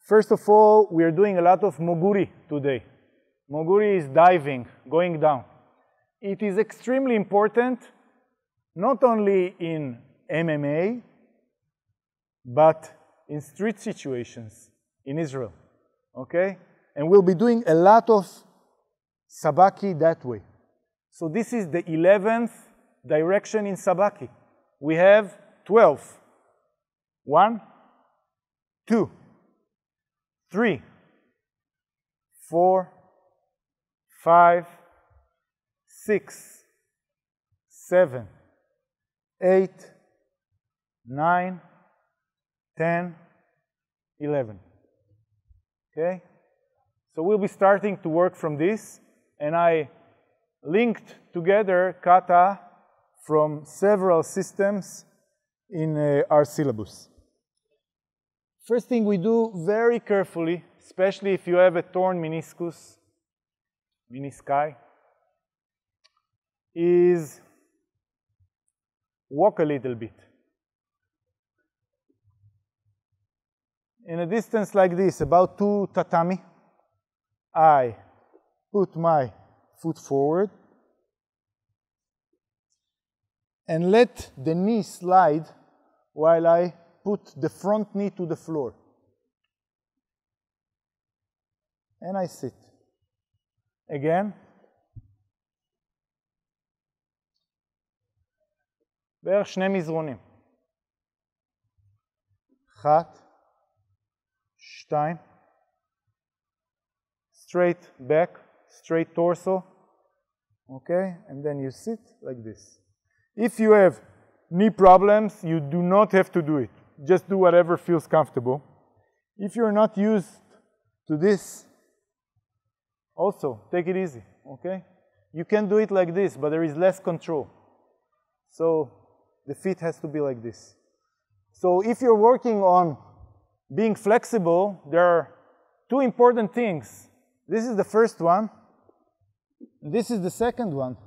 First of all, we are doing a lot of moguri today. Moguri is diving, going down. It is extremely important, not only in MMA, but in street situations in Israel, okay? And we'll be doing a lot of sabaki that way. So this is the 11th direction in sabaki. We have 12. 1, 2, 3, 4, 5, 6, 7, 8, 9, 10, 11. Okay? So we'll be starting to work from this, and I linked together kata from several systems in our syllabus. First thing we do very carefully, especially if you have a torn meniscus, menisci, is walk a little bit. In a distance like this, about 2 tatami, I put my foot forward and let the knee slide while I put the front knee to the floor. And I sit. Again. בערך 2 מזרונים. 1, 2. Straight back, straight torso. Okay? And then you sit like this. If you have knee problems, you do not have to do it. Just do whatever feels comfortable. If you're not used to this, also take it easy, okay? You can do it like this, but there is less control. So the feet has to be like this. So if you're working on being flexible, there are 2 important things. This is the first one. This is the second one.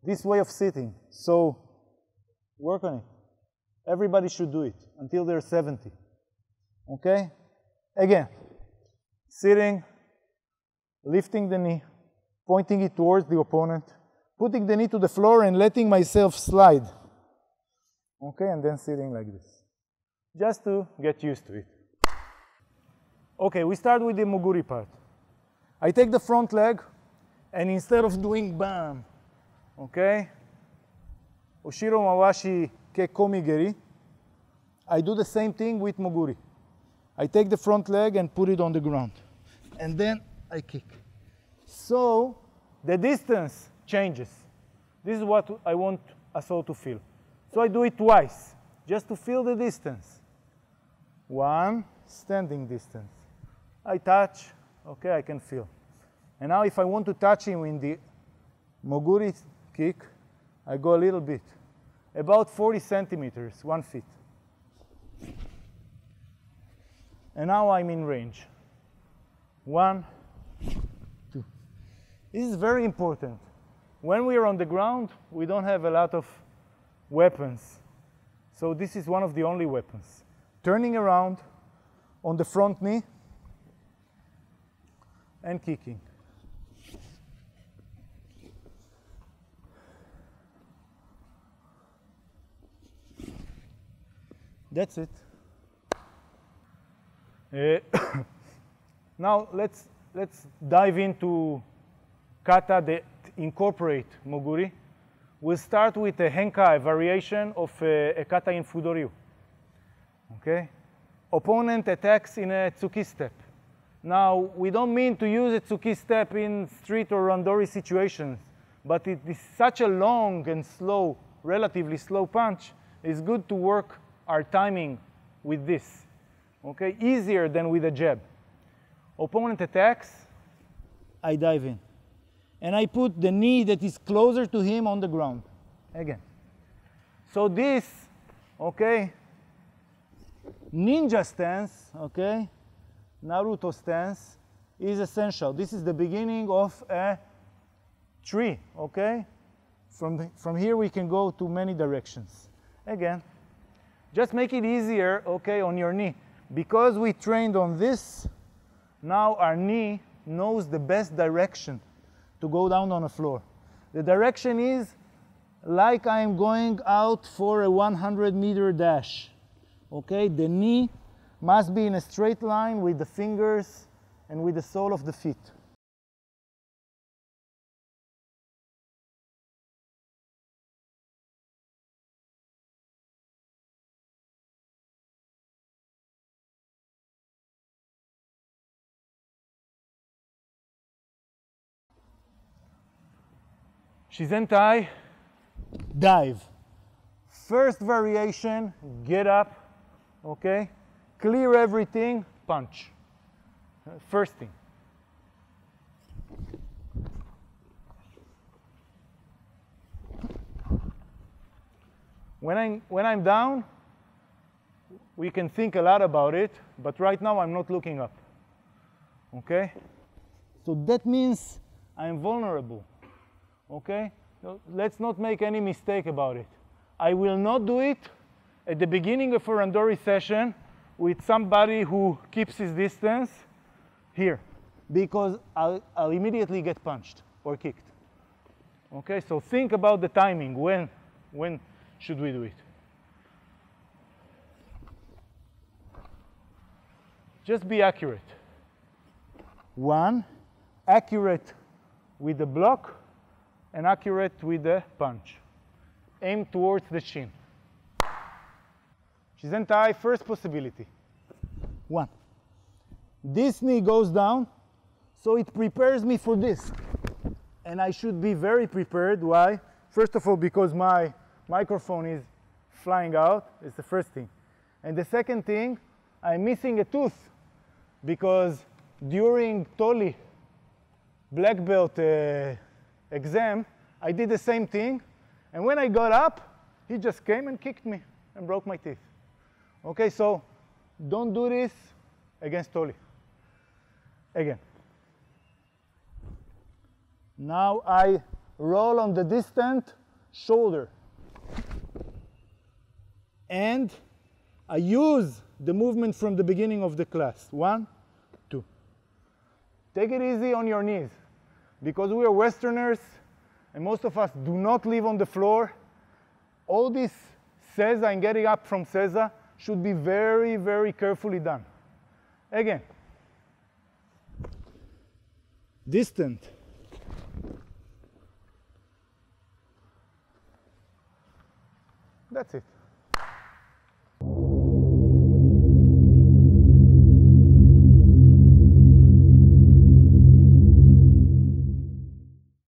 This way of sitting. So work on it. Everybody should do it until they're 70. Okay? Again, sitting, lifting the knee, pointing it towards the opponent, putting the knee to the floor and letting myself slide. Okay, and then sitting like this. Just to get used to it. Okay, we start with the moguri part. I take the front leg, and instead of doing bam, okay, Oshiro Mawashi ke komigeri, I do the same thing with moguri. I take the front leg and put it on the ground. And then I kick. So the distance changes. This is what I want us all to feel. So I do it twice, just to feel the distance. 1, standing distance. I touch, okay, I can feel. And now if I want to touch him in the moguri kick, I go a little bit. About 40 centimeters, 1 foot. And now I'm in range. 1, 2. This is very important. When we are on the ground, we don't have a lot of weapons. So this is one of the only weapons. Turning around on the front knee and kicking. That's it. Now let's dive into kata that incorporate moguri. We'll start with a henkai, a variation of a kata in Fudo-ryu. Okay? Opponent attacks in a tsuki step. Now, we don't mean to use a tsuki step in street or randori situations, but it is such a long and slow, relatively slow punch, it's good to work our timing with this. Okay? Easier than with a jab. Opponent attacks, I dive in. And I put the knee that is closer to him on the ground. Again. So this, okay, ninja stance, okay, Naruto stance is essential. This is the beginning of a tree, okay? From here we can go to many directions. Again, just make it easier, okay, on your knee. Because we trained on this, now our knee knows the best direction to go down on the floor. The direction is like I'm going out for a 100-meter dash. Okay, the knee must be in a straight line with the fingers and with the sole of the feet. Shizentai, dive. First variation, get up, okay? Clear everything, punch. First thing. When I'm down, we can think a lot about it, but right now I'm not looking up, okay? So that means I'm vulnerable. Okay? So let's not make any mistake about it. I will not do it at the beginning of a randori session with somebody who keeps his distance here, because I'll immediately get punched or kicked. Okay? So think about the timing. When should we do it? Just be accurate. One, accurate with the block, and accurate with the punch. Aim towards the shin. Shizentai, first possibility. One. This knee goes down, so it prepares me for this. And I should be very prepared. Why? First of all, because my microphone is flying out. It's the first thing. And the second thing, I'm missing a tooth, because during Toli black belt exam, I did the same thing, and when I got up, he just came and kicked me and broke my teeth. Okay, so don't do this against Toli. Again. Now I roll on the distant shoulder, and I use the movement from the beginning of the class. 1, 2. Take it easy on your knees. Because we are Westerners, and most of us do not live on the floor, all this seiza and getting up from seiza should be very, very carefully done. Again. Distant. That's it.